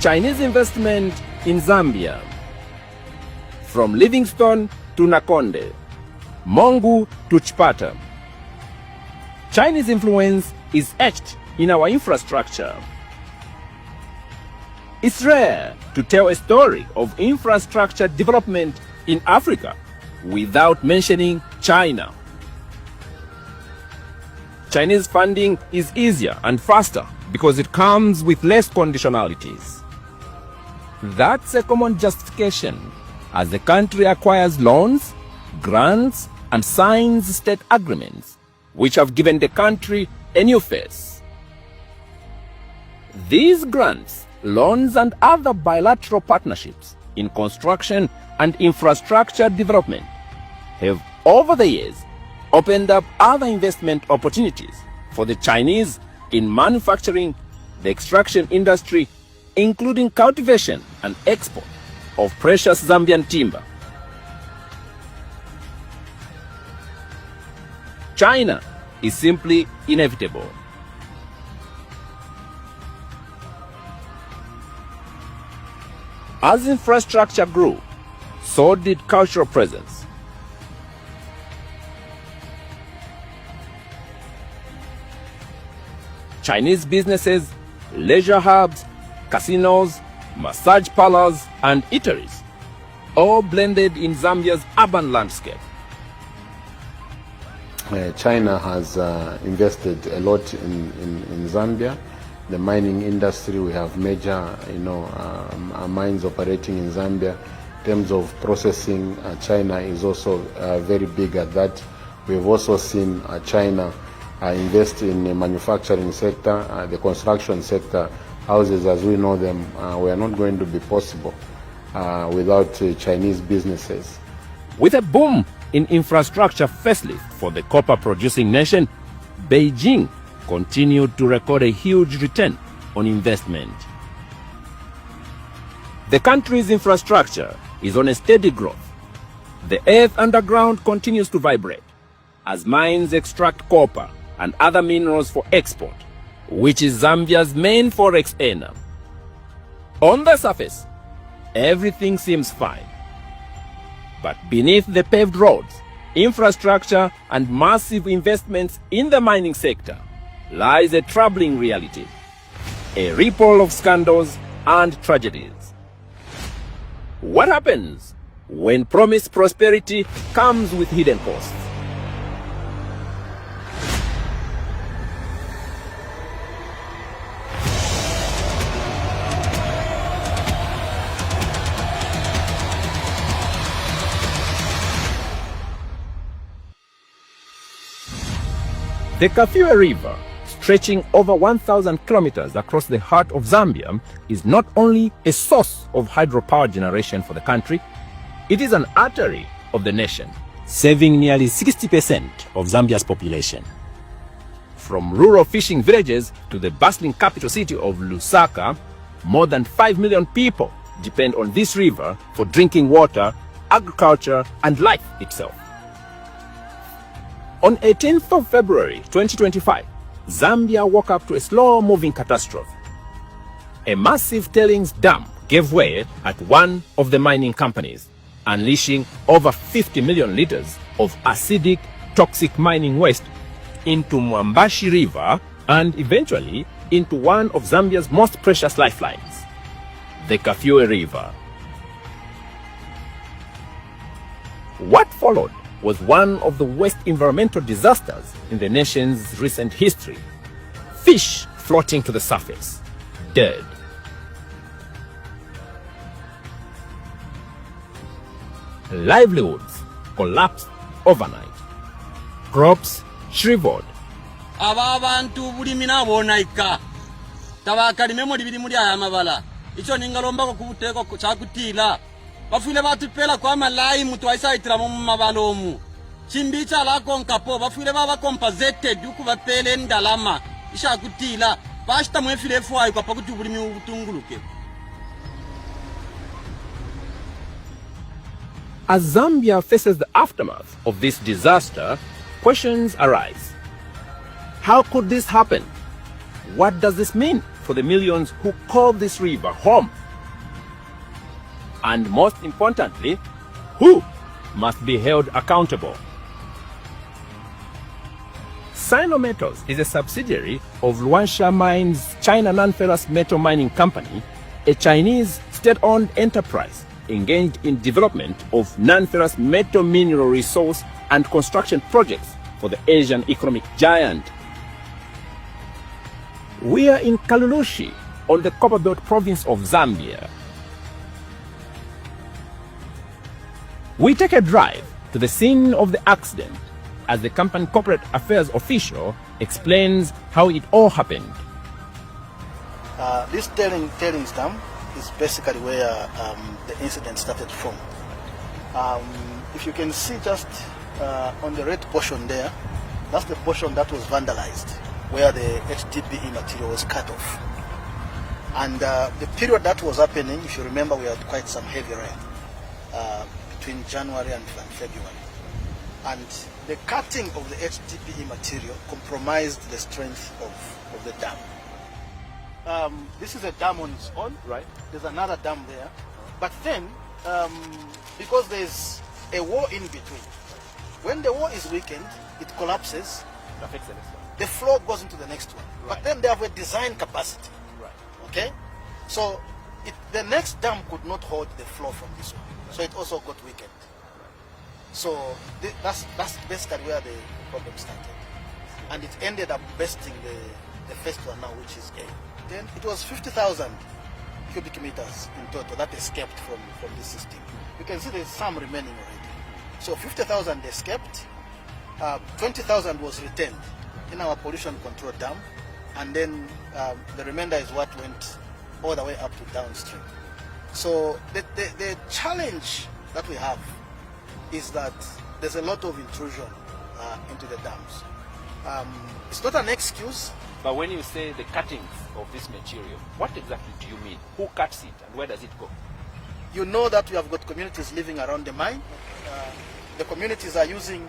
Chinese investment in Zambia. From Livingstone to Nakonde, Mongu to Chipata. Chinese influence is etched in our infrastructure. It's rare to tell a story of infrastructure development in Africa without mentioning China. Chinese funding is easier and faster because it comes with less conditionalities. That's a common justification as the country acquires loans, grants, and signs state agreements, which have given the country a new face. These grants, loans, and other bilateral partnerships in construction and infrastructure development have, over the years, opened up other investment opportunities for the Chinese in manufacturing, the extraction industry, including cultivation and export of precious Zambian timber. China is simply inevitable. As infrastructure grew, so did cultural presence. Chinese businesses, leisure hubs, casinos, massage parlors, and eateries, all blended in Zambia's urban landscape. China has invested a lot in Zambia. The mining industry, we have major mines operating in Zambia. In terms of processing, China is also very big at that. We've also seen China invest in the manufacturing sector, the construction sector. Houses as we know them were not going to be possible without Chinese businesses. With a boom in infrastructure facelift for the copper-producing nation, Beijing continued to record a huge return on investment. The country's infrastructure is on a steady growth. The earth underground continues to vibrate as mines extract copper and other minerals for export, which is Zambia's main forex earner. On the surface, everything seems fine. But beneath the paved roads, infrastructure, and massive investments in the mining sector lies a troubling reality, a ripple of scandals and tragedies. What happens when promised prosperity comes with hidden costs? The Kafue River, stretching over 1,000 kilometers across the heart of Zambia, is not only a source of hydropower generation for the country, it is an artery of the nation, saving nearly 60% of Zambia's population. From rural fishing villages to the bustling capital city of Lusaka, more than 5 million people depend on this river for drinking water, agriculture, and life itself. On 18th of February 2025, Zambia woke up to a slow-moving catastrophe. A massive tailings dam gave way at one of the mining companies, unleashing over 50 million liters of acidic, toxic mining waste into Mwambashi River and eventually into one of Zambia's most precious lifelines, the Kafue River. What followed was one of the worst environmental disasters in the nation's recent history. Fish floating to the surface, dead. Livelihoods collapsed overnight. Crops shriveled. Abantu bulimi nabonaika. Tabakalime muri biri muri aya mabala. Ico ningalomba ko kubuteko cyakutila. Bafile batupela kwa malayi mutu waisayitira mu mabalomu. Chimbicha la konkapo bafile baba compensated uku bapele ndalama. Isha kutila bashita mwefile fwayi kwa pakuti bulimi ubutunguluke. As Zambia faces the aftermath of this disaster, questions arise. How could this happen? What does this mean for the millions who call this river home? And most importantly, who must be held accountable? Sino Metals is a subsidiary of Luansha Mines China Non-Ferrous Metal Mining Company, a Chinese state-owned enterprise engaged in development of non-ferrous metal mineral resource and construction projects for the Asian economic giant. We are in Kalulushi, on the Copperbelt province of Zambia. We take a drive to the scene of the accident as the company corporate affairs official explains how it all happened. This tailings dam is basically where the incident started from. If you can see just on the red portion there, that's the portion that was vandalized, where the HDPE material was cut off. And the period that was happening, if you remember, we had quite some heavy rain between January and February. And the cutting of the HDPE material compromised the strength of the dam. This is a dam on its own, right? There's another dam there. But then, because there's a wall in between, when the wall is weakened, it collapses. It affects the next one. The flow goes into the next one. Right. But then they have a design capacity. Right. Okay? So the next dam could not hold the flow from this one. So it also got weakened. So that's basically where the problem started. And it ended up besting the first one now, which is A. Then it was 50,000 cubic meters in total that escaped from this system. You can see there's some remaining already. So 50,000 escaped, 20,000 was retained in our pollution control dam, and then the remainder is what went all the way up to downstream. So the challenge that we have is that there's a lot of intrusion into the dams. It's not an excuse. But when you say the cuttings of this material, what exactly do you mean? Who cuts it and where does it go? You know that we have got communities living around the mine. The communities are using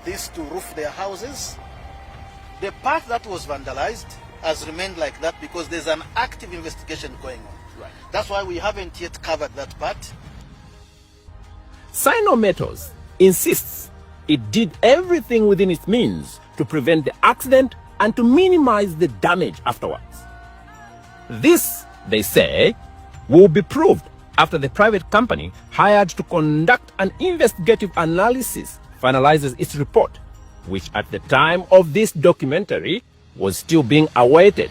this to roof their houses. The part that was vandalized has remained like that because there's an active investigation going on. Right. That's why we haven't yet covered that part. Sino Metals insists it did everything within its means to prevent the accident and to minimize the damage afterwards. This, they say, will be proved after the private company hired to conduct an investigative analysis finalizes its report, which at the time of this documentary was still being awaited.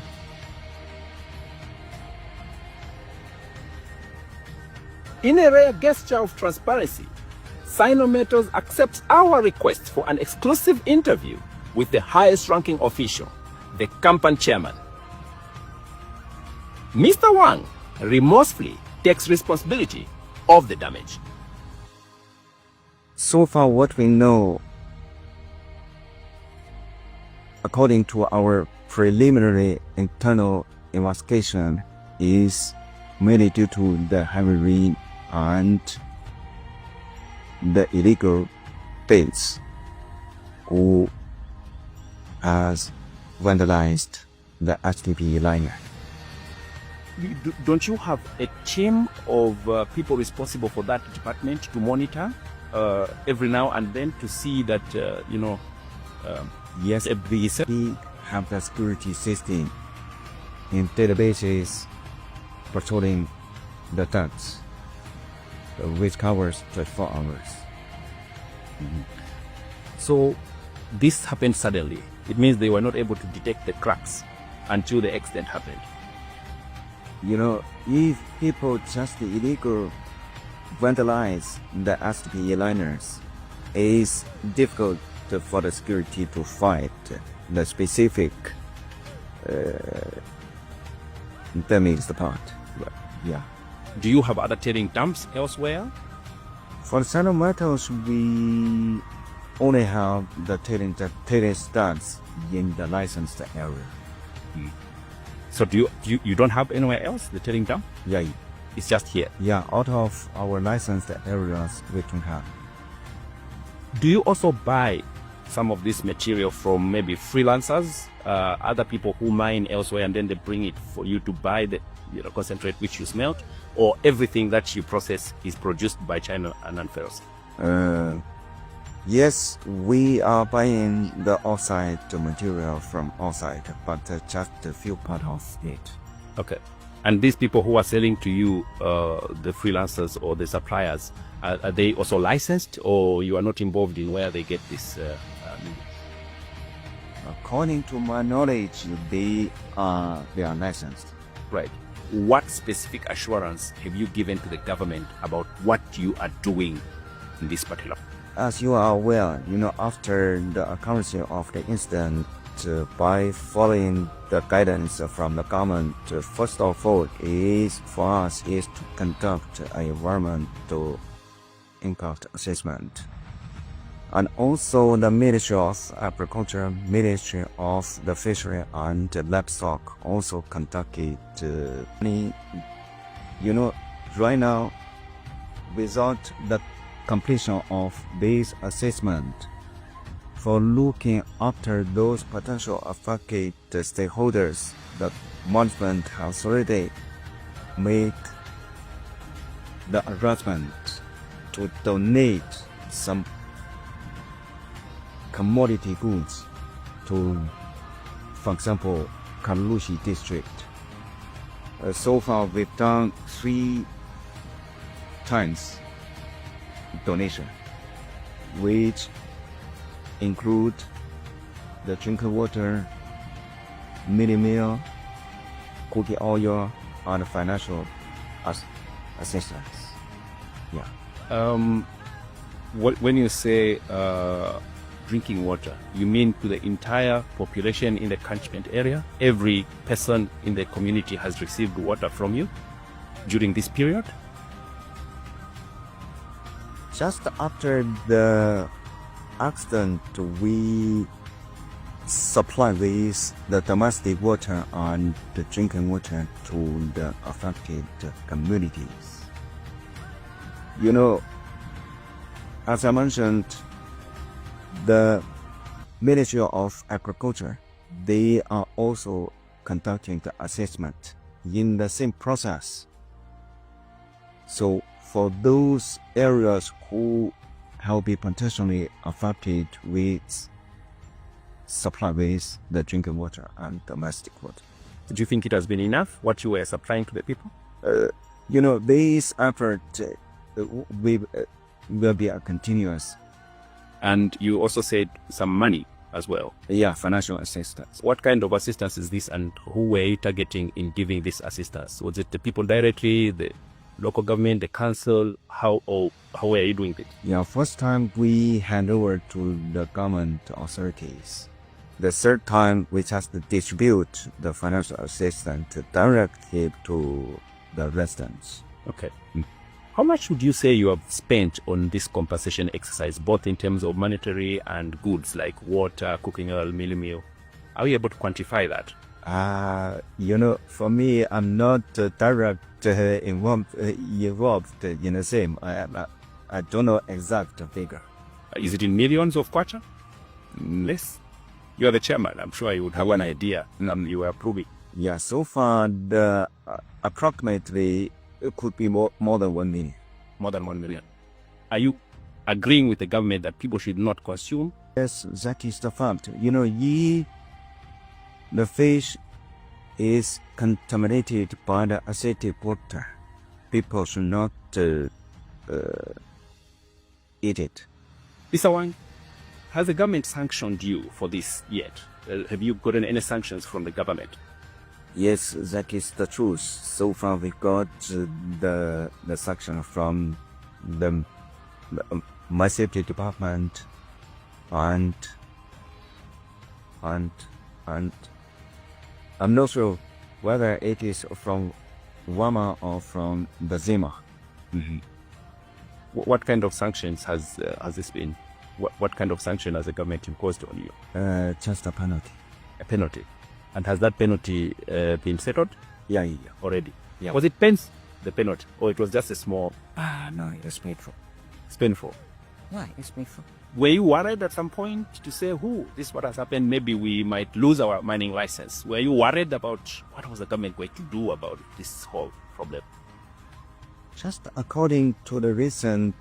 In a rare gesture of transparency, Sino Metals accepts our request for an exclusive interview with the highest-ranking official, the company chairman. Mr. Wang remorsefully takes responsibility of the damage. So far, what we know, according to our preliminary internal investigation, is mainly due to the heavy rain and the illegal bids who has vandalized the HDPE liner. Don't you have a team of people responsible for that department to monitor every now and then to see that, Yes, we have the security system in databases patrolling the ducts, which covers 24 hours. So this happened suddenly. It means they were not able to detect the cracks until the accident happened. If people just illegal vandalize the HDPE liners, it's difficult for the security to fight the specific damaged part. Yeah. Do you have other tailing dumps elsewhere? For Sino Metals, we only have the tailing stands in the licensed area. So you don't have anywhere else, the tailing dump? Yeah, It's just here. yeah. Out of our licensed areas, we can have. Do you also buy some of this material from maybe freelancers, other people who mine elsewhere, and then they bring it for you to buy the concentrate which you smelt, or everything that you process is produced by China and non-ferrous? Yes, we are buying the outside material from outside, but just a few part of it. Okay. And these people who are selling to you, the freelancers or the suppliers, are they also licensed, or you are not involved in where they get this? According to my knowledge, they are licensed. Right. What specific assurance have you given to the government about what you are doing in this particular? As you are aware, after the occurrence of the incident, by following the guidance from the government, first of all, for us is to conduct an environmental impact assessment. And also the Ministry of Agriculture, Ministry of the Fishery and Livestock also conducted, right now, without the completion of this assessment, for looking after those potential affected stakeholders, the management has already made the arrangement to donate some commodity goods to, for example, Kalushi district. So far, we've done 3 times donation, which include the drinking water, mini meal, cooking oil, and financial assistance. Yeah. When you say drinking water, you mean to the entire population in the catchment area? Every person in the community has received water from you during this period? Just after the accident, we supply the domestic water and the drinking water to the affected communities. As I mentioned, the Ministry of Agriculture, they are also conducting the assessment in the same process. So for those areas who have been potentially affected with supply with the drinking water and domestic water. Do you think it has been enough, what you were supplying to the people? This effort will be a continuous. And you also said some money as well. Yeah, financial assistance. What kind of assistance is this, and who were you targeting in giving this assistance? Was it the people directly, the local government, the council? How were you doing it? Yeah, first time we hand over to the government authorities. The third time we just distribute the financial assistance directly to the residents. Okay. How much would you say you have spent on this compensation exercise, both in terms of monetary and goods like water, cooking oil, meal? Are you able to quantify that? For me, I'm not direct involved in the same. I don't know exact figure. Is it in millions of kwacha? Less? You are the chairman. I'm sure you would have an idea. You were approving. Yeah, so far, approximately, it could be more than 1 million. More than 1 million. Are you agreeing with the government that people should not consume? Yes, that is the fact. The fish is contaminated by the acidic water. People should not eat it. Mr. Wang, has the government sanctioned you for this yet? Have you gotten any sanctions from the government? Yes, that is the truth. So far, we got the sanction from the my safety department, and I'm not sure whether it is from Wama or from the Zima. Mm-hmm. What kind of sanctions has this been? What kind of sanction has the government imposed on you? Just a penalty. A penalty. And has that penalty been settled? Yeah. Already? Yeah. Was it pence, the penalty? Or it was just a small... No, it was painful. It's painful. Why? It's been fun. Were you worried at some point to say, this is what has happened, maybe we might lose our mining license? Were you worried about what was the government going to do about this whole problem? Just according to the recent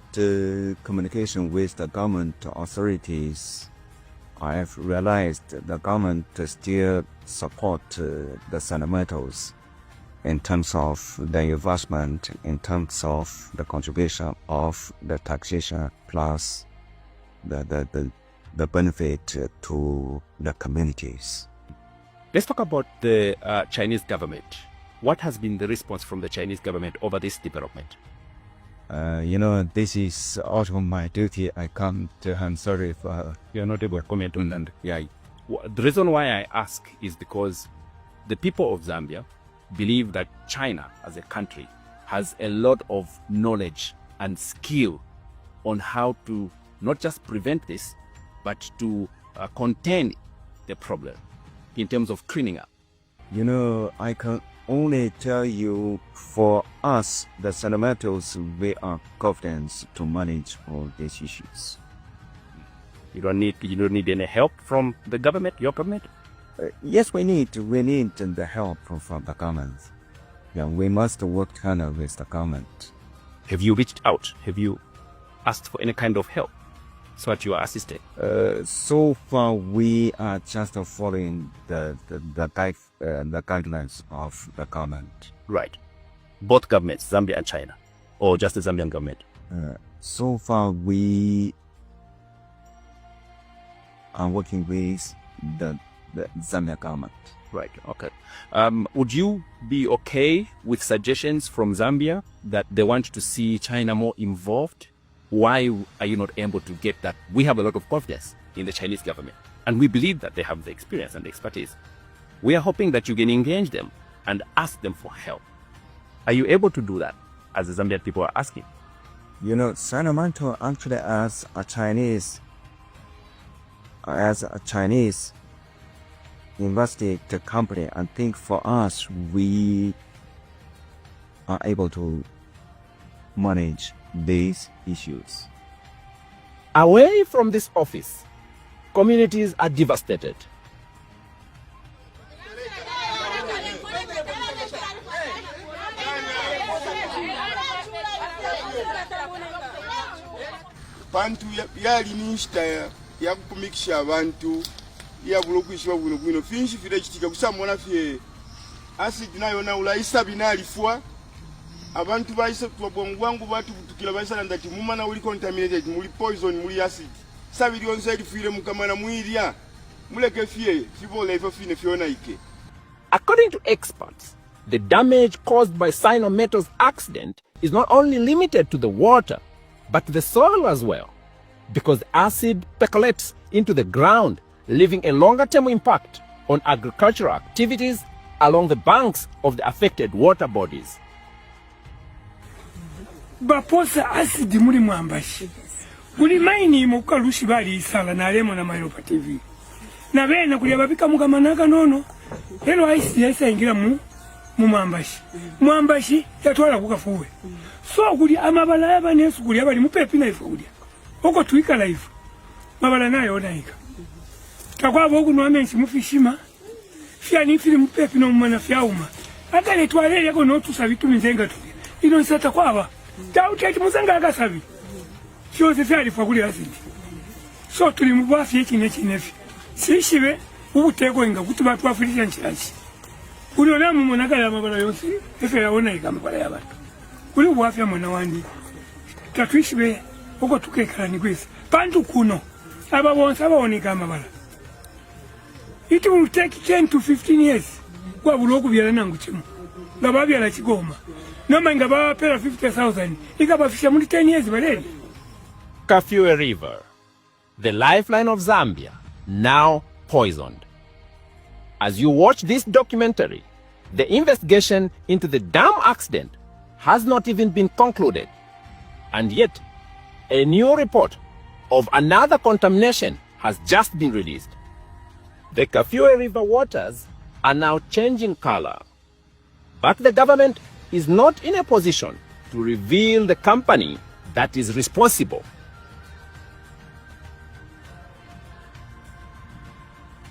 communication with the government authorities, I have realized the government still support the fundamentals in terms of the investment, in terms of the contribution of the taxation plus the benefit to the communities. Let's talk about the Chinese government. What has been the response from the Chinese government over this development? This is out of my duty. I can't. I'm sorry if you're not able to comment on that. Yeah. The reason why I ask is because the people of Zambia believe that China as a country has a lot of knowledge and skill on how to not just prevent this, but to contain the problem in terms of cleaning up. I can only tell you, for us, the fundamentals, we are confident to manage all these issues. You don't need any help from the government, your government? Yes, we need the help from the government. Yeah, we must work together with the government. Have you reached out? Have you asked for any kind of help so that you are assisted? So far, we are just following the guidelines of the government. Right. Both governments, Zambia and China, or just the Zambian government? So far, we are working with the Zambia government. Right, okay. Would you be okay with suggestions from Zambia that they want to see China more involved? Why are you not able to get that? We have a lot of confidence in the Chinese government, and we believe that they have the experience and the expertise. We are hoping that you can engage them and ask them for help. Are you able to do that, as the Zambian people are asking? Sacramento actually as a Chinese invested company, I think for us, we are able to manage these issues. Away from this office, communities are devastated. Bantu yali minista ya kukumikisha abantu ya bulokwisha buno finshi fide kitika kusamona fye acid nayo na ulaisa binalifwa abantu baise twabongwangu batu kutukira baisa ndati mumana uli contaminated muli poison muli acid sabili onse lifire mukamana mwirya muleke fye fibola ifo fine fiona ike. According to experts, the damage caused by Sinometal's accident is not only limited to the water, but the soil as well, because acid percolates into the ground, leaving a longer-term impact on agricultural activities along the banks of the affected water bodies. Baposa acid muri mwambashi. Kuli maini mukalushi bali isala na lemo na Mairopa TV. Na bena kuli ababika mukamanaka nono. Helo aisi yaisa ingira mu mwambashi. Mwambashi yatwala kukafuwe. So kuli amabala yaba nesu kuli abali mupepi na ifu kuli. Oko tuika la ifu. Mabala nayo onaika. Takwa bogu nwamensi mufishima. Fia nifili mupepi na umana fia uma. Aka letwale yako notu sabitu mzenga tulia. Ino nsata kwa aba. Tauti ati muzanga aga sabi. Shose fia alifa kuli asidi. So tuli mbuwafi yeki nechi nefi. Sishive ubuteko inga kutuba tuwafilisha nchilachi. Kuli onamu mwanaka ya mabala yonsi. Efe ya ona ika mabala ya batu. Kuli ubuwafi ya mwana wandi. Tatuishive oko tukekala ni kwezi. Pantu kuno. Aba wonsa aba onika mabala. It will take 10 to 15 years. Kwa buloku byala nangu chimu. Ngaba byala chigoma. Noma ngaba pera 50,000. Ikaba fisha muri 10 years baleli. Kafue River, the lifeline of Zambia, now poisoned. As you watch this documentary, the investigation into the dam accident has not even been concluded. And yet, a new report of another contamination has just been released. The Kafue River waters are now changing color. But the government is not in a position to reveal the company that is responsible.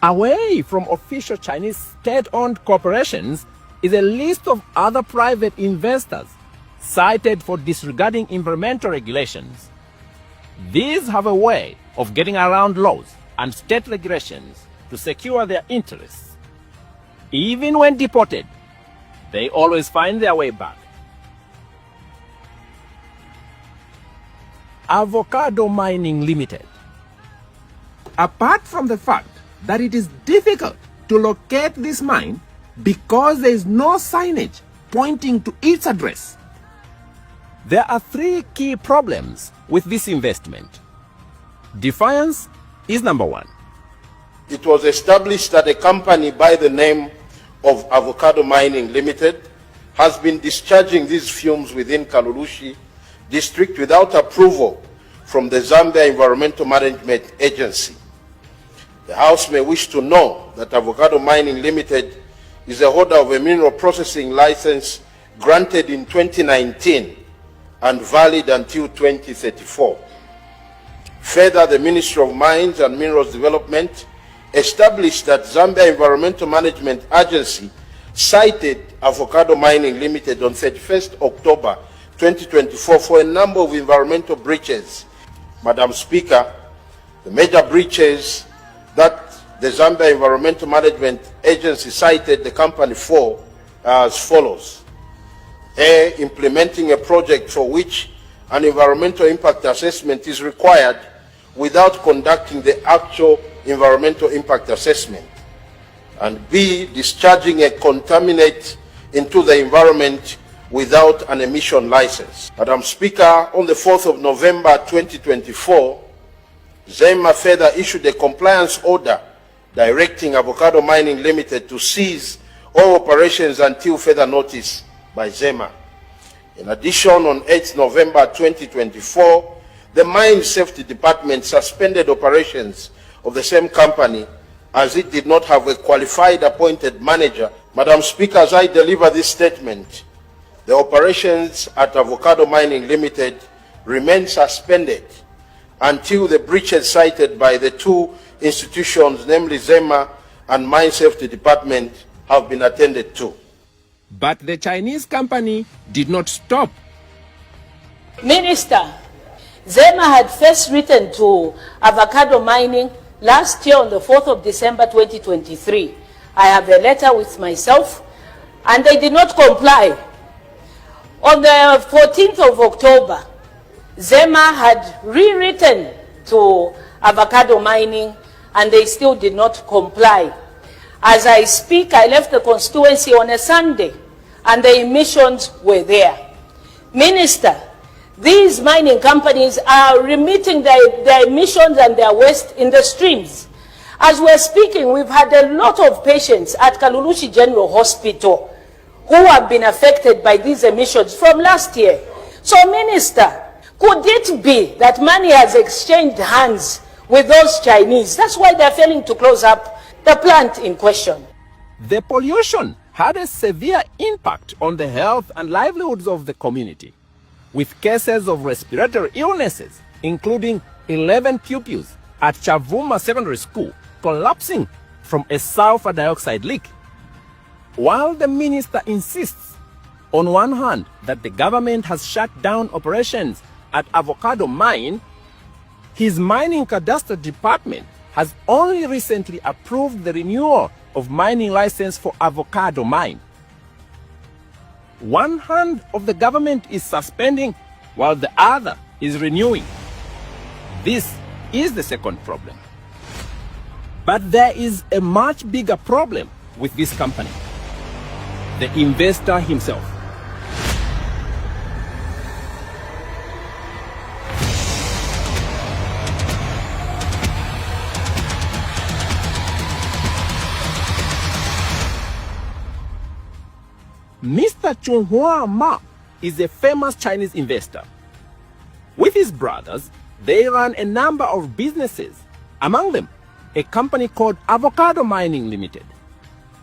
Away from official Chinese state-owned corporations is a list of other private investors cited for disregarding environmental regulations. These have a way of getting around laws and state regulations to secure their interests. Even when deported, they always find their way back. Avocado Mining Limited. Apart from the fact that it is difficult to locate this mine because there is no signage pointing to its address, there are three key problems with this investment. Defiance is number one. It was established that a company by the name of Avocado Mining Limited has been discharging these fumes within Kalulushi district without approval from the Zambia Environmental Management Agency. The House may wish to know that Avocado Mining Limited is a holder of a mineral processing license granted in 2019 and valid until 2034. Further, the Ministry of Mines and Minerals Development established that Zambia Environmental Management Agency cited Avocado Mining Limited on 31st October 2024 for a number of environmental breaches. Madam Speaker, the major breaches that the Zambia Environmental Management Agency cited the company for are as follows. A, implementing a project for which an environmental impact assessment is required without conducting the actual environmental impact assessment. And B, discharging a contaminant into the environment without an emission license. Madam Speaker, on the 4th of November 2024, ZEMA further issued a compliance order directing Avocado Mining Limited to cease all operations until further notice by ZEMA. In addition, on 8th November 2024, the Mine Safety Department suspended operations of the same company as it did not have a qualified appointed manager. Madam Speaker, as I deliver this statement, the operations at Avocado Mining Limited remain suspended until the breaches cited by the two institutions, namely ZEMA and Mine Safety Department, have been attended to. But the Chinese company did not stop. Minister, ZEMA had first written to Avocado Mining last year on the 4th of December 2023. I have a letter with myself, and they did not comply. On the 14th of October, ZEMA had rewritten to Avocado Mining, and they still did not comply. As I speak, I left the constituency on a Sunday, and the emissions were there. Minister, these mining companies are remitting their emissions and their waste in the streams. As we're speaking, we've had a lot of patients at Kalulushi General Hospital who have been affected by these emissions from last year. So, Minister, could it be that money has exchanged hands with those Chinese? That's why they're failing to close up the plant in question. The pollution had a severe impact on the health and livelihoods of the community, with cases of respiratory illnesses, including 11 pupils at Chavuma Secondary School collapsing from a sulfur dioxide leak. While the minister insists, on one hand, that the government has shut down operations at Avocado Mine, his mining cadastre department has only recently approved the renewal of mining license for Avocado Mine. One hand of the government is suspending while the other is renewing. This is the second problem. But there is a much bigger problem with this company: the investor himself. Mr. Chunghua Ma is a famous Chinese investor. With his brothers, they run a number of businesses, among them a company called Avocado Mining Limited.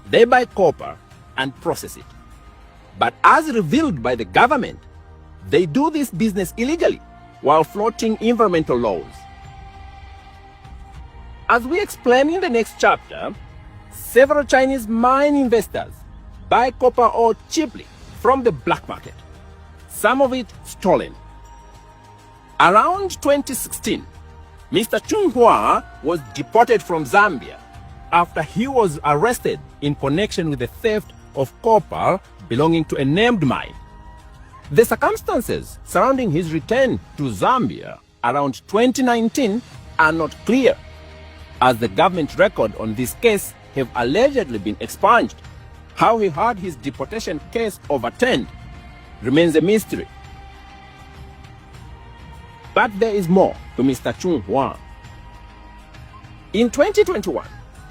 They buy copper and process it. But as revealed by the government, they do this business illegally while flouting environmental laws. As we explain in the next chapter, several Chinese mine investors buy copper ore cheaply from the black market, some of it stolen. Around 2016, Mr. Chung Hua was deported from Zambia after he was arrested in connection with the theft of copper belonging to a named mine. The circumstances surrounding his return to Zambia around 2019 are not clear, as the government record on this case have allegedly been expunged. How he had his deportation case overturned remains a mystery. But there is more to Mr. Chung Hua. In 2021,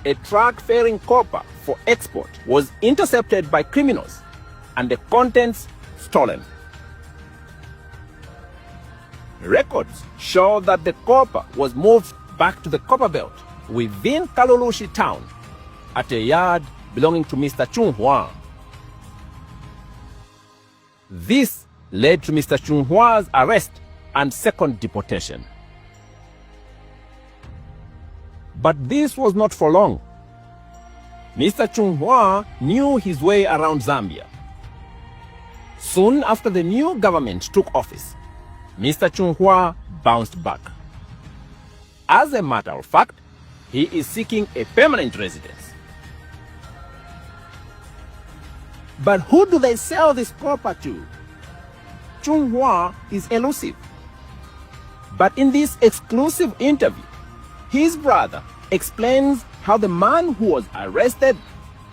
a truck ferrying copper for export was intercepted by criminals and the contents stolen. Records show that the copper was moved back to the copper belt within Kalulushi town at a yard belonging to Mr. Chung Hua. This led to Mr. Chung Hua's arrest and second deportation. But this was not for long. Mr. Chung Hua knew his way around Zambia. Soon after the new government took office, Mr. Chung Hua bounced back. As a matter of fact, he is seeking a permanent residence. But who do they sell this copper to? Chung Hua is elusive. But in this exclusive interview, his brother explains how the man who was arrested,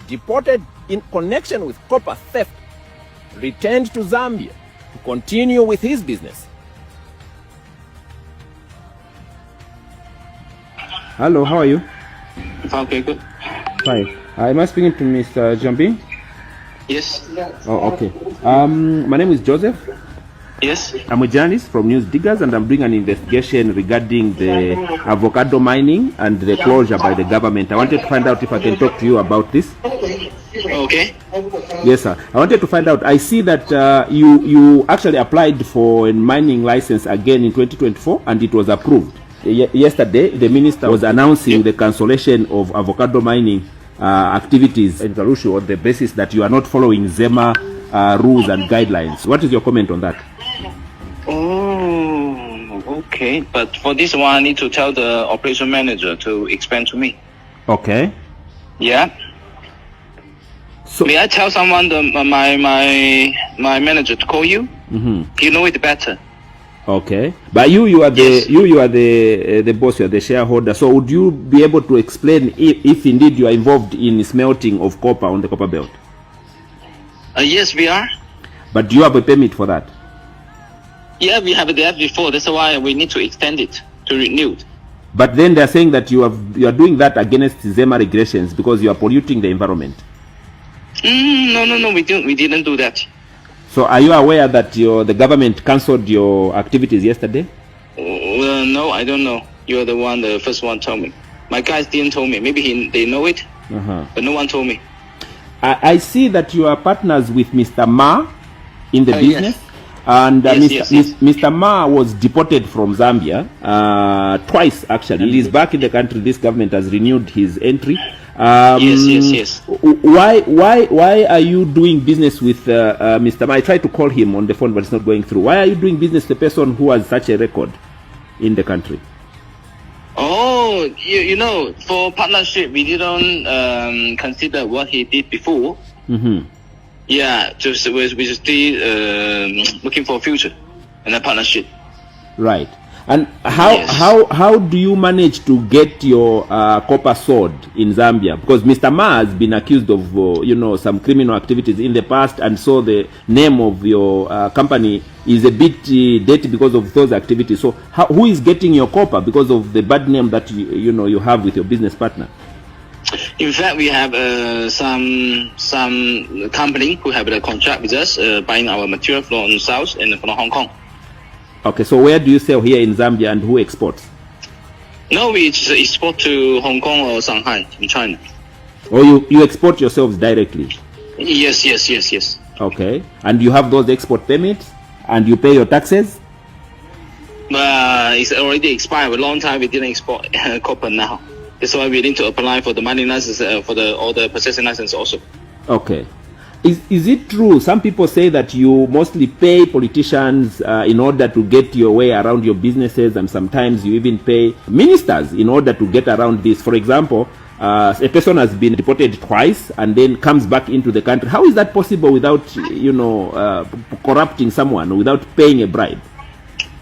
deported in connection with copper theft, returned to Zambia to continue with his business. Hello, how are you? Okay, good. Fine. Am I speaking to Mr. Jumping? Yes. Oh, okay. My name is Joseph. Yes. I'm a journalist from News Diggers, and I'm doing an investigation regarding the avocado mining and the closure by the government. I wanted to find out if I can talk to you about this. Okay. Yes, sir. I wanted to find out. I see that you actually applied for a mining license again in 2024, and it was approved. Yesterday, the minister was announcing the cancellation of avocado mining activities in Kalulushi on the basis that you are not following ZEMA rules and guidelines. What is your comment on that? Oh, okay. But for this one, I need to tell the operation manager to explain to me. Okay. Yeah. So may I tell someone my manager to call you? Mm-hmm. You know it better. Okay, but you are the yes. you are the boss, you are the shareholder. So would you be able to explain if indeed you are involved in smelting of copper on the copper belt? Yes, we are. But do you have a permit for that? Yeah, we have that before. That's why we need to extend it to renew it. But then they are saying that you are doing that against ZEMA regulations because you are polluting the environment. No, we didn't do that. So are you aware that the government cancelled your activities yesterday? No, I don't know. You're the first one told me. My guys didn't tell me. Maybe they know it, but no one told me. I see that you are partners with Mr. Ma in the business. Yes. And yes. Mr. Ma was deported from Zambia twice, actually. He is back in the country. This government has renewed his entry. Yes. Why are you doing business with Mr. Ma? I tried to call him on the phone, but it's not going through. Why are you doing business with a person who has such a record in the country? Oh, you know, for partnership, we didn't consider what he did before. Mm-hmm. Yeah, we're still looking for a future in a partnership. Right. And how do you manage to get your copper sold in Zambia? Because Mr. Ma has been accused of some criminal activities in the past, and so the name of your company is a bit dirty because of those activities. So who is getting your copper because of the bad name that you have with your business partner? In fact, we have some company who have a contract with us buying our material from South and from Hong Kong. Okay, so where do you sell here in Zambia, and who exports? No, we export to Hong Kong or Shanghai in China. Or you export yourselves directly? Yes. Okay, and you have those export permits, and you pay your taxes? It's already expired a long time. We didn't export copper now. That's why we need to apply for the mining license, for all the processing license also. Okay. Is it true? Some people say that you mostly pay politicians in order to get your way around your businesses, and sometimes you even pay ministers in order to get around this. For example, a person has been deported twice and then comes back into the country. How is that possible without, corrupting someone, without paying a bribe?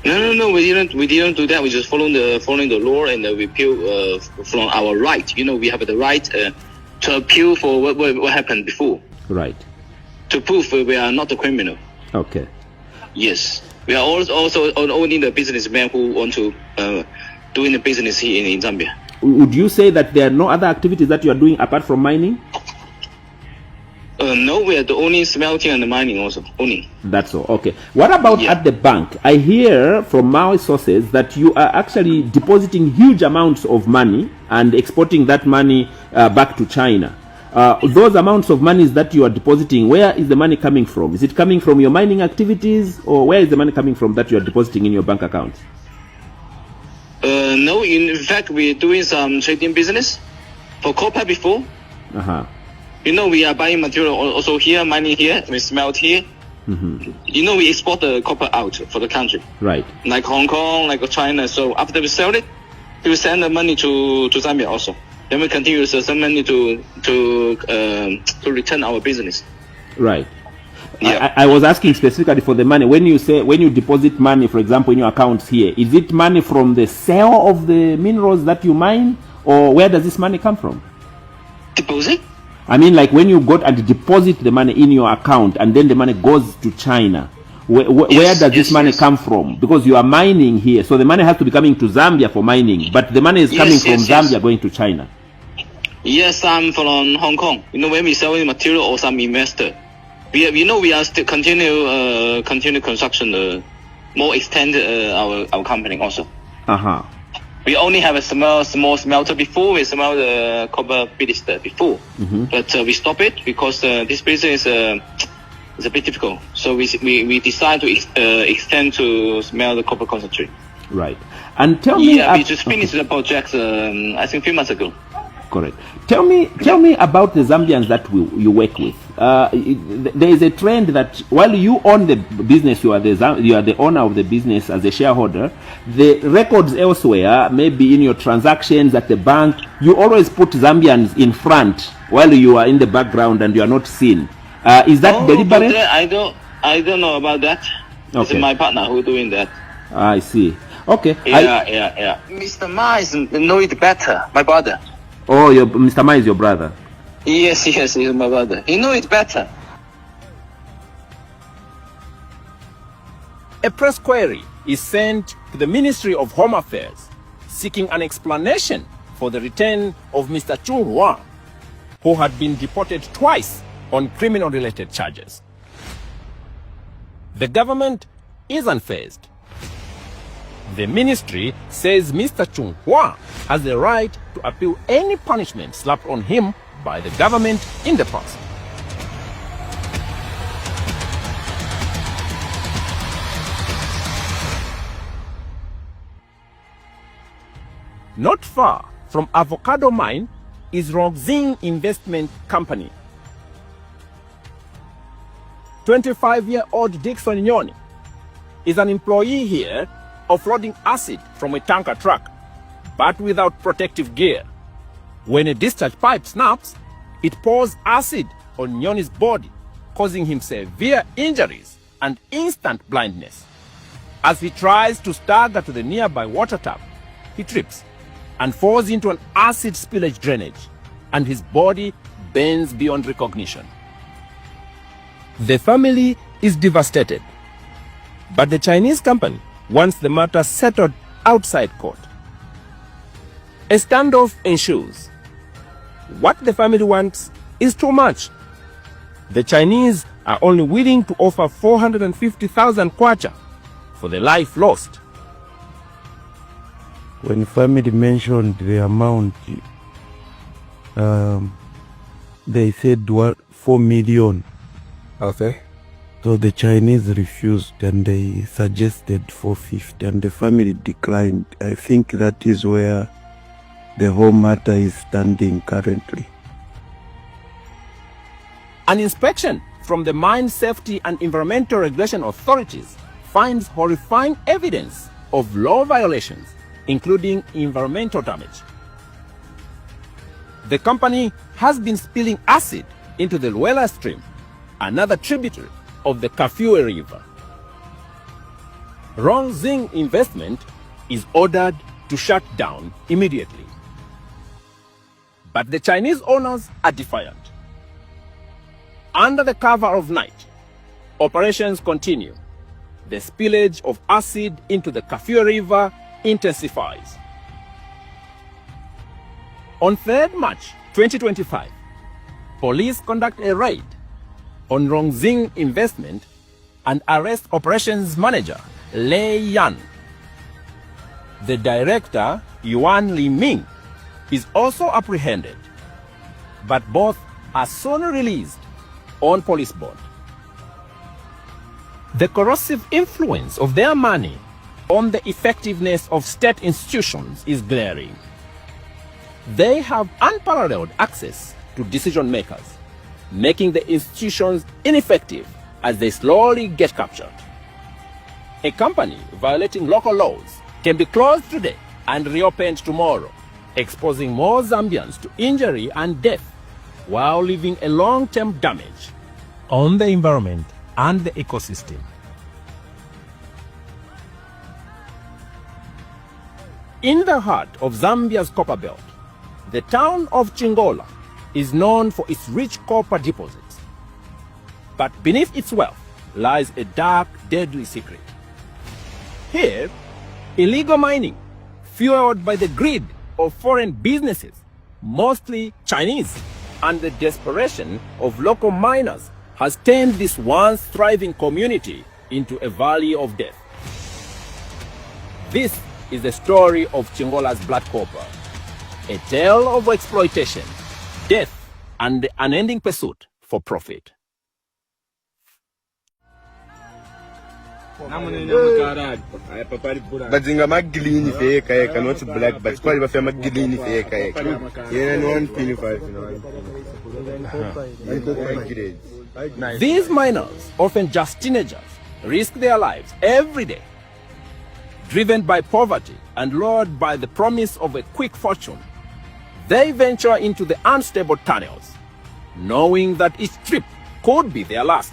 No, we didn't do that. We just following the law, and we appeal from our right. We have the right to appeal for what happened before. Right. To prove we are not a criminal. Okay. Yes, we are also only the businessmen who want to doing the business here in Zambia. Would you say that there are no other activities that you are doing apart from mining? No, we are the only smelting and mining also, only. That's all, okay. What about at the bank? I hear from my sources that you are actually depositing huge amounts of money and exporting that money back to China. Those amounts of money that you are depositing, where is the money coming from? Is it coming from your mining activities, or where is the money coming from that you are depositing in your bank accounts? No, in fact, we're doing some trading business for copper before. We are buying material also here, mining here, we smelt here. We export the copper out for the country. Right. Like Hong Kong, like China. So after we sell it, we will send the money to Zambia also. Then we continue to send money to return our business. Right. Yeah. I was asking specifically for the money. When you deposit money, for example, in your accounts here, is it money from the sale of the minerals that you mine, or where does this money come from? Deposit? I mean, like when you go and deposit the money in your account and then the money goes to China, where does this money come from? Because you are mining here, so the money has to be coming to Zambia for mining, but the money is coming from Zambia going to China. Yes, I'm from Hong Kong. When we sell material or some investor, we are still continue construction, more extend our company also. We only have a small smelter before. We smell the copper blister before, but we stop it because this business is a bit difficult. So we decide to extend to smell the copper concentrate. Right. And tell me, we just finished the project I think a few months ago. Correct. Tell me about the Zambians that you work with. There is a trend that while you own the business, you are the owner of the business as a shareholder. The records elsewhere, maybe in your transactions at the bank, you always put Zambians in front while you are in the background and you are not seen. Is that deliberate? I don't know about that. Okay. It's my partner who doing that. I see. Okay. Yeah. Mr. Ma know it better. My brother. Oh, Mr. Ma is your brother? Yes, he's my brother. He knows it better. A press query is sent to the Ministry of Home Affairs seeking an explanation for the return of Mr. Chung Hua, who had been deported twice on criminal-related charges. The government is unfazed. The ministry says Mr. Chung Hua has the right to appeal any punishment slapped on him by the government in the past. Not far from Avocado Mine is Roxing Investment Company. 25-year-old Dixon Nyoni is an employee here offloading acid from a tanker truck, but without protective gear. When a discharge pipe snaps, it pours acid on Nyoni's body, causing him severe injuries and instant blindness. As he tries to stagger to the nearby water tap, he trips and falls into an acid spillage drainage, and his body bends beyond recognition. The family is devastated, but the Chinese company wants the matter settled outside court. A standoff ensues. What the family wants is too much. The Chinese are only willing to offer 450,000 kwacha for the life lost. When family mentioned the amount, they said 4 million. Okay. So the Chinese refused and they suggested 450 and the family declined. I think that is where the whole matter is standing currently. An inspection from the Mine Safety and Environmental Regulation Authorities finds horrifying evidence of law violations, including environmental damage. The company has been spilling acid into the Luela stream, another tributary of the Kafue River. Rongxing Investment is ordered to shut down immediately. But the Chinese owners are defiant. Under the cover of night, operations continue. The spillage of acid into the Kafue River intensifies. On 3rd March 2025, police conduct a raid on Rongxing Investment and arrest operations manager Lei Yan. The director, Yuan Li Ming, is also apprehended, but both are soon released on police bond. The corrosive influence of their money on the effectiveness of state institutions is glaring. They have unparalleled access to decision makers, making the institutions ineffective as they slowly get captured. A company violating local laws can be closed today and reopened tomorrow, exposing more Zambians to injury and death while leaving a long-term damage on the environment and the ecosystem. In the heart of Zambia's copper belt, the town of Chingola is known for its rich copper deposits. But beneath its wealth lies a dark, deadly secret. Here, illegal mining, fueled by the greed of foreign businesses, mostly Chinese, and the desperation of local miners, has turned this once thriving community into a valley of death. This is the story of Chingola's black copper, a tale of exploitation, death, and the unending pursuit for profit. Badzinga maglini feka eka, not black, but quite a maglini feka eka. Yeah, 125. These miners, often just teenagers, risk their lives every day. Driven by poverty and lured by the promise of a quick fortune, they venture into the unstable tunnels, knowing that each trip could be their last.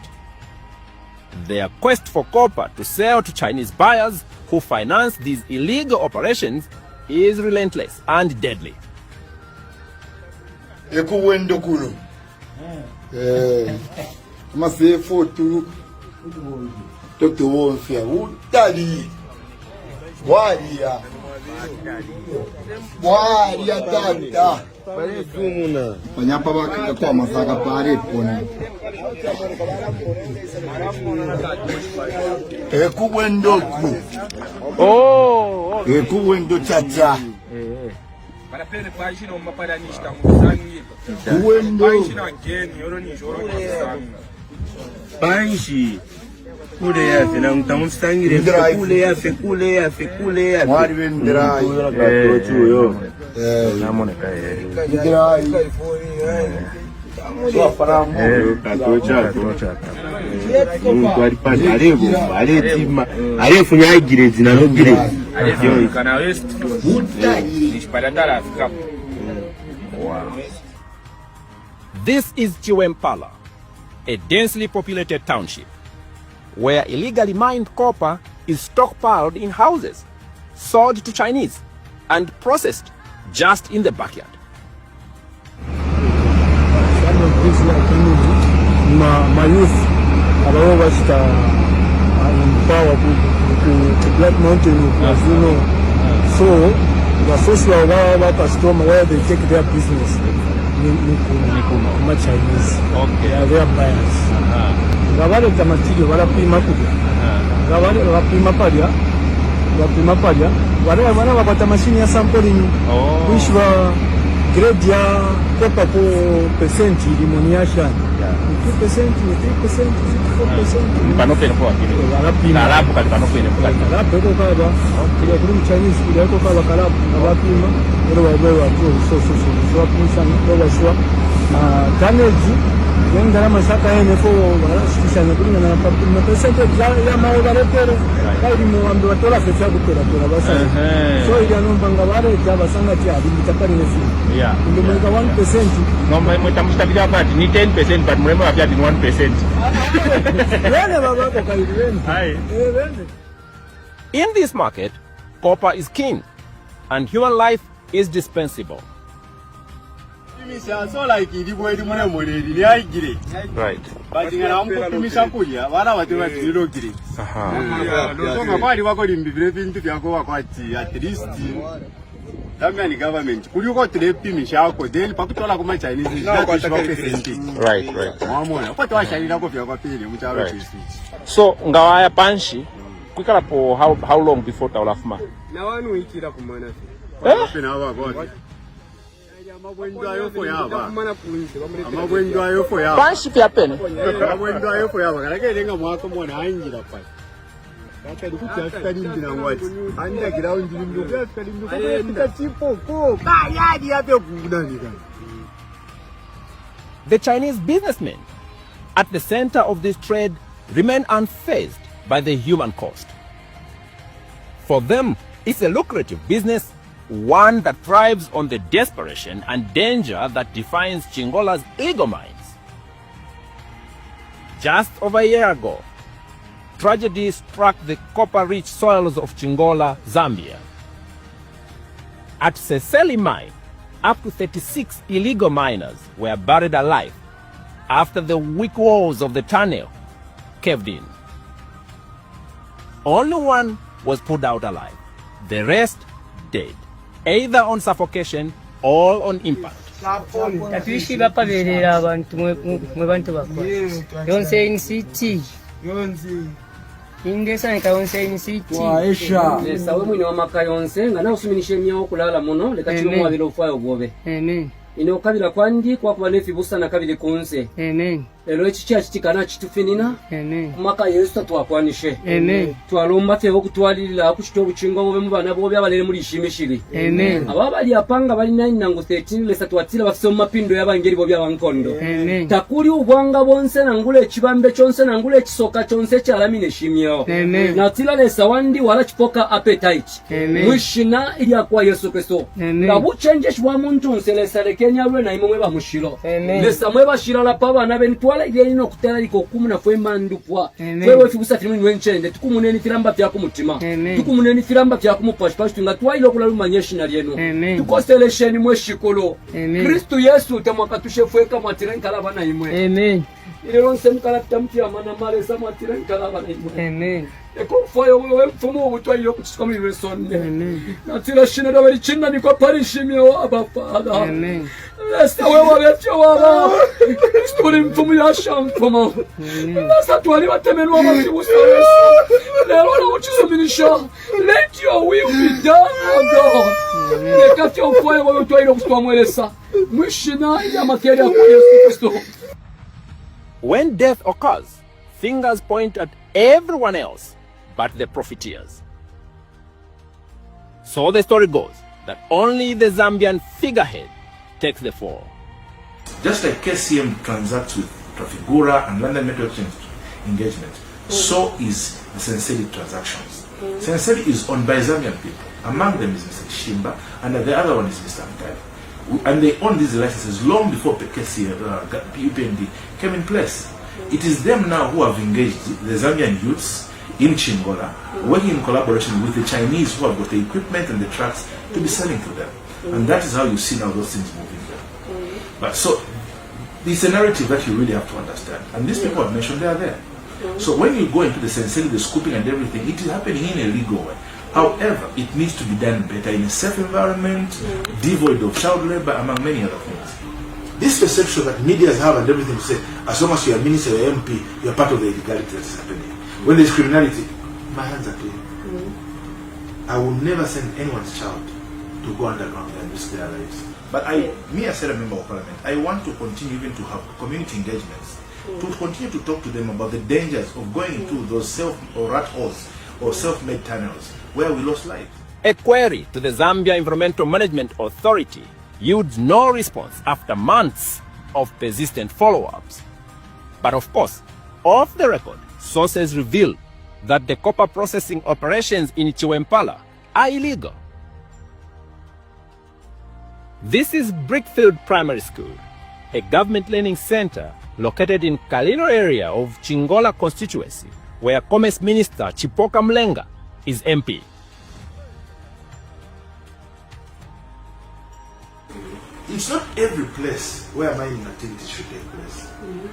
Their quest for copper to sell to Chinese buyers who finance these illegal operations is relentless and deadly. Waria tata pare tumuna panyapa baka kwa masaka pare poni ekuwendoku ekuwendo chacha para pele página uma paranista musangi página ngeni yoro ni joro panji kule yafe na mtamustangire kule yafe wari vendrai yo namone kai ndrai so faramu katocha twari pali aretima arefunya igirezi na nogirezi yo kana west nishipadatara Afrika. This is Chiwempala, a densely populated township where illegally mined copper is stockpiled in houses, sold to Chinese, and processed just in the backyard. My youth are always empowered to Black Mountain, as you know. So, the social workers where they take their business, Chinese, they are their buyers. Gavale tamatili walapima kudya gavale wapima palya wale wapata mashini ya sampling kuishwa grade ya kopa po percent limoniation 2%, 3%, 4%. Panopene kwa kile. Kalabu kali panopene kwa. Kalabu ko kaba. Kile kuri Chinese kile ko kaba kalabu abapima ero wabewa tu so pushana kwa shwa. Damage yenga masaka ene ko barashikishana kuri na papima percentage ya maovaretero kali mu ambi watola fetsa kutera basa. So ile nombanga bare jabasanga cyari bitakari nefi. Yeah. Ndio mweka 1%. Ngomba mtamstabila bati ni 10% but mremo wa vyadi ni 1%. In this market, copper is king and human life is dispensable. Right. Government. Could you go to the Pimishako? Then Pakutola Kuma Chinese. Right, right. So ngawaya panshi kwikala po how long before taulafuma? Na wanu ikira kumana. Panshi pia pene. The Chinese businessmen at the center of this trade remain unfazed by the human cost. For them, it's a lucrative business, one that thrives on the desperation and danger that defines Chingola's illegal mines. Just over a year ago, tragedy struck the copper-rich soils of Chingola, Zambia. At Seseli mine, up to 36 illegal miners were buried alive after the weak walls of the tunnel caved in. Only one was pulled out alive, the rest dead, either on suffocation or on impact. Tatuishi bapa belera abantu mwe bantu bakwa. Yonse in city. Ingesa nikayonse in city. Waisha. Sawe mwini wa makayonse nga na usuminishe miao kulala muno leka chimu wa vilo ufayo gobe. Amen. Ino kabila kwandi kwa kubanefi busa na kabili kunse. Amen. Elo chichi chitikana chitufinina. Amen. Maka Yesu twakwanishe. Amen. Twalomba te okutwalira kuchito buchingo bobe mu bana bobe abalere muri shimishiri. Amen. Ababali apanga bali 9 nangu 13 lesa twatira bafise mu mapindo y'abangeri bobe abankondo. Amen. Takuli ubwanga bonse nangule ekibambe kyonse nangule ekisoka kyonse kyalamine shimyo. Amen. Natila lesa wandi wala chipoka appetite. Amen. Mwishina ili akwa Yesu Kristo. Ngabuchenje shwa muntu nselesa lekenya lwe na imwe bamushiro. Lesa mwe bashira la paba na benitwala ile ino kutala liko 10 mandupwa. Wewe fibusa filmu wenchende tukumuneni filamba vya kumutima. Tukumuneni filamba vya kumupashpash tungatwailo kula lumanyeshina lyenu. Tukostelesheni mwe shikolo. Kristo Yesu tamwakatushe fweka mwatirenka laba na imwe. Amen. Ile ronse mkalapita mtia mana male sa mwatirenka laba na imwe. Amen. Eko foyo wewe mfumo ubutwailo kuchikama iwe sonne. Amen. Natila shina daweli china ni kwa parishimio abafada. Amen. Lesta wewe wetyo waba. Kristo mfumo ya shamfumo. Lesta tuwali watemenwa masibusa Yesu. Lelo na uchizuminisha. Let your will be done, O God. Lekati ofoye wewe utwailo kuchikama mwelesa. Mwishina ya materia kwa Yesu Kristo. When death occurs, fingers point at everyone else but the profiteers. So the story goes that only the Zambian figurehead takes the fall. Just like KCM transacts with Trafigura and London Metal Exchange engagement, so is the Senseli transactions. Senseli is owned by Zambian people. Among them is Mr. Shimba, and the other one is Mr. Mkai. And they own these licenses long before UPND came in place. It is them now who have engaged the Zambian youths in Chingola, working in collaboration with the Chinese who have got the equipment and the trucks to be selling to them. And that is how you see now those things moving there. But so, it's a narrative that you really have to understand. And these people have mentioned, they are there. So when you go into the Senseli, the scooping and everything, it is happening in a legal way. However, it needs to be done better in a safe environment, devoid of child labor, among many other things. This perception that media have and everything to say, as long as you are minister or MP, you are part of the illegality that is happening. When there is criminality, my hands are clean. I will never send anyone's child to go underground and risk their lives. But me as a member of parliament, I want to continue even to have community engagements, to continue to talk to them about the dangers of going into those rat holes or self-made tunnels where we lost life. A query to the Zambia Environmental Management Authority yields no response after months of persistent follow-ups. But of course, off the record, sources reveal that the copper processing operations in Chiwempala are illegal. This is Brickfield Primary School, a government learning center located in Kalino area of Chingola constituency, where Commerce Minister Chipoka Mlenga is MP. It's not every place where mining activities should take place,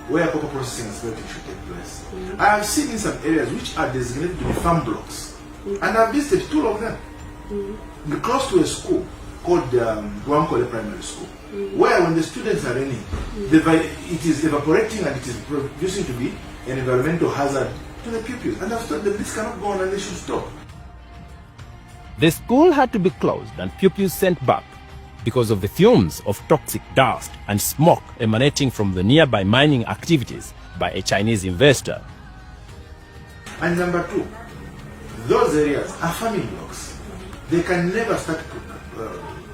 where copper processing and smelting should take place. I have seen in some areas which are designated to be farm blocks, and I've visited 2 of them, close to a school called Guankole Primary School, where when the students are raining, it is evaporating and it is producing to be an environmental hazard to the pupils. And I've told them this cannot go on and they should stop. The school had to be closed and pupils sent back because of the fumes of toxic dust and smoke emanating from the nearby mining activities by a Chinese investor. And number 2, those areas are farming blocks. They can never start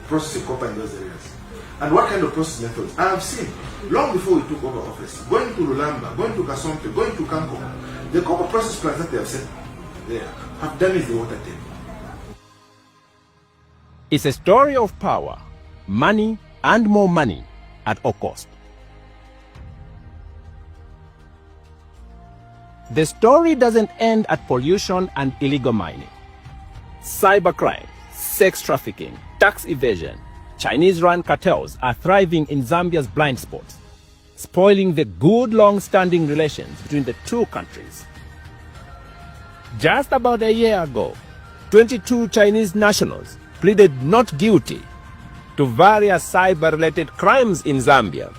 processing copper in those areas. And what kind of process methods? I have seen, long before we took over office, going to Lulamba, going to Kasompe, going to Kanko, the copper process plants that they have set there have damaged the water table. It's a story of power, money, and more money at all cost. The story doesn't end at pollution and illegal mining. Cybercrime, sex trafficking, tax evasion, Chinese-run cartels are thriving in Zambia's blind spots, spoiling the good long-standing relations between the 2 countries. Just about a year ago, 22 Chinese nationals pleaded not guilty to various cyber-related crimes in Zambia,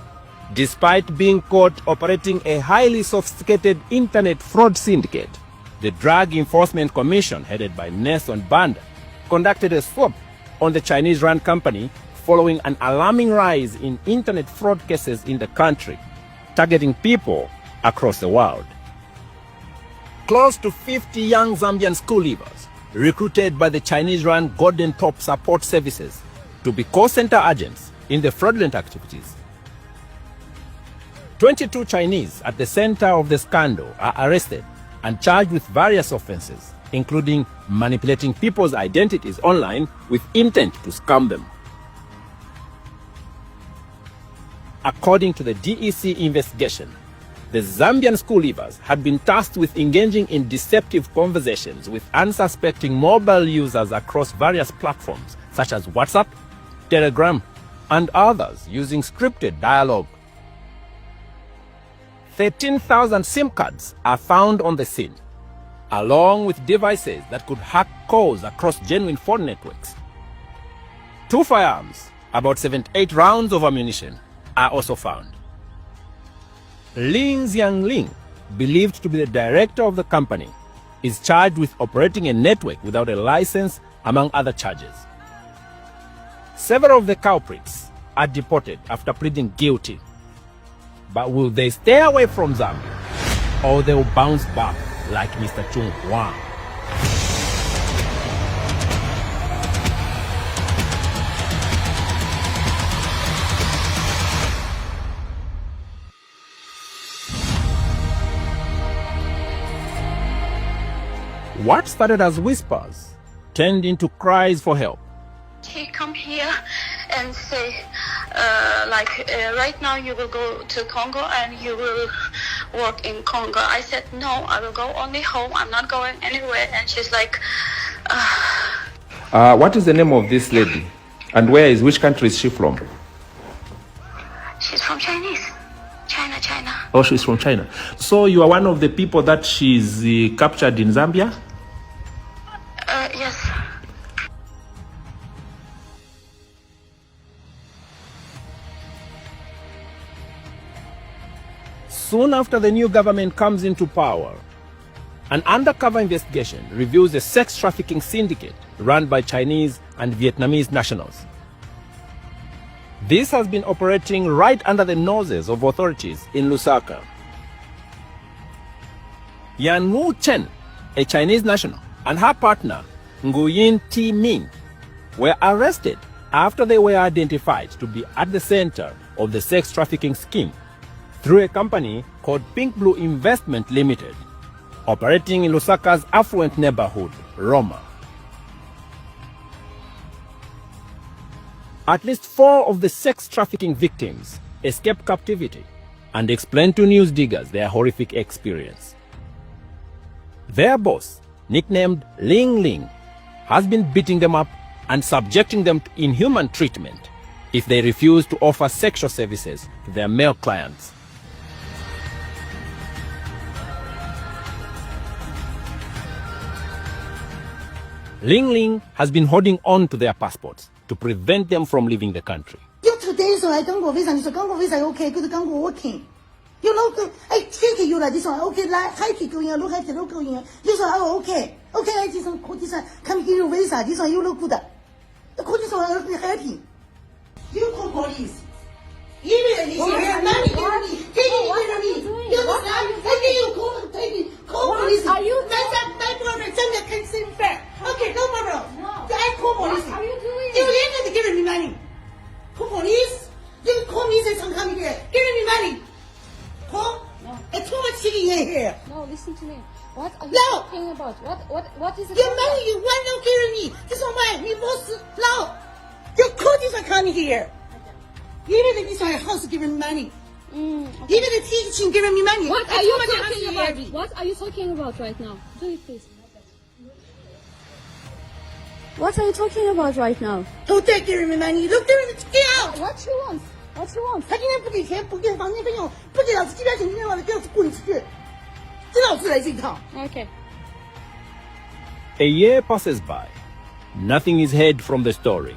despite being caught operating a highly sophisticated internet fraud syndicate. The Drug Enforcement Commission, headed by Nelson Banda, conducted a swap on the Chinese-run company following an alarming rise in internet fraud cases in the country, targeting people across the world. Close to 50 young Zambian school leavers, recruited by the Chinese-run Golden Top Support Services to be call center agents in the fraudulent activities. 22 Chinese at the center of the scandal are arrested and charged with various offenses, including manipulating people's identities online with intent to scam them. According to the DEC investigation, the Zambian school leavers had been tasked with engaging in deceptive conversations with unsuspecting mobile users across various platforms such as WhatsApp, Telegram, and others using scripted dialogue. 13,000 SIM cards are found on the scene, along with devices that could hack calls across genuine phone networks. 2 firearms, about 78 rounds of ammunition, are also found. Lin Xiangling, believed to be the director of the company, is charged with operating a network without a license, among other charges. Several of the culprits are deported after pleading guilty. But will they stay away from Zambia, or they will bounce back like Mr. Chung Wang? What started as whispers turned into cries for help. He come here and say, right now you will go to Congo and you will work in Congo. I said, no, I will go only home. I'm not going anywhere. And she's like, What is the name of this lady? And which country is she from? She's from Chinese. China. Oh, she's from China. So you are one of the people that she's captured in Zambia? Yes. Soon after the new government comes into power, an undercover investigation reveals a sex trafficking syndicate run by Chinese and Vietnamese nationals. This has been operating right under the noses of authorities in Lusaka. Yan Wu Chen, a Chinese national, and her partner, Nguyen T. Ming, were arrested after they were identified to be at the center of the sex trafficking scheme through a company called Pink Blue Investment Limited, operating in Lusaka's affluent neighborhood, Roma. At least 4 of the sex trafficking victims escaped captivity and explained to news diggers their horrific experience. Their boss, nicknamed Ling Ling, has been beating them up and subjecting them to inhuman treatment if they refuse to offer sexual services to their male clients. Ling Ling has been holding on to their passports to prevent them from leaving the country. You today so I don't go visa, so don't go visa okay, good don't go working. You know, I treat you like this one, okay, like high going, look at the look going, this one, oh, okay. Okay, I just come give you visa, this one you look good. The court is all happy. You call police. Immediately, money, take it, you understand? Okay, you call police. Are you? My brother, Zambia can seem fair. Okay, no problem. No. I call police. What are you doing? You need to give me money. Call police. You call me, say some coming here. Give me money. Call? No. It's too much sitting here. No, listen to me. What are you no. talking about? What is it? Your money, you want to give me. This one mine. You must no. You call this one coming here. Even if this one house giving me money. Okay. Even the teaching giving me money. What are you talking about? What are you talking about right now? Do it, please. What are you talking about right now? Don't take giving me money. Look, get out. What you want? What you want? 他今天不给钱，不给房间费用，不给老子鸡巴钱，今天晚上给老子滚出去！这老子来这一套。Okay. A year passes by. Nothing is heard from the story.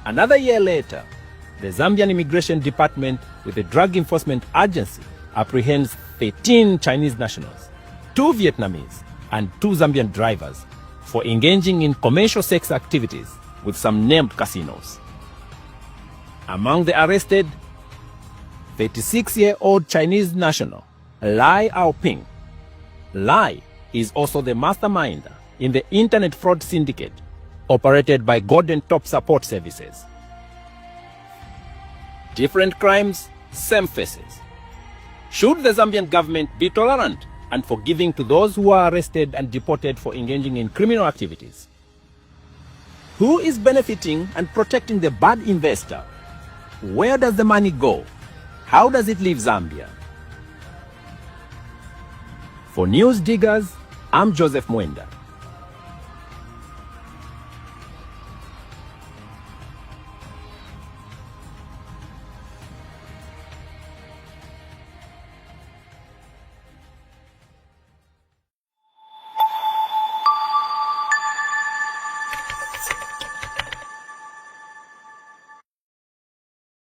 Another year later, the Zambian Immigration Department with the Drug Enforcement Agency apprehends 13 Chinese nationals, 2 Vietnamese, and 2 Zambian drivers for engaging in commercial sex activities with some named casinos. Among the arrested, 36-year-old Chinese national Lai Aoping. Lai is also the masterminder in the internet fraud syndicate operated by Golden Top Support Services. Different crimes, same faces. Should the Zambian government be tolerant and forgiving to those who are arrested and deported for engaging in criminal activities? Who is benefiting and protecting the bad investor? Where does the money go? How does it leave Zambia? For News Diggers, I'm Joseph Mwenda.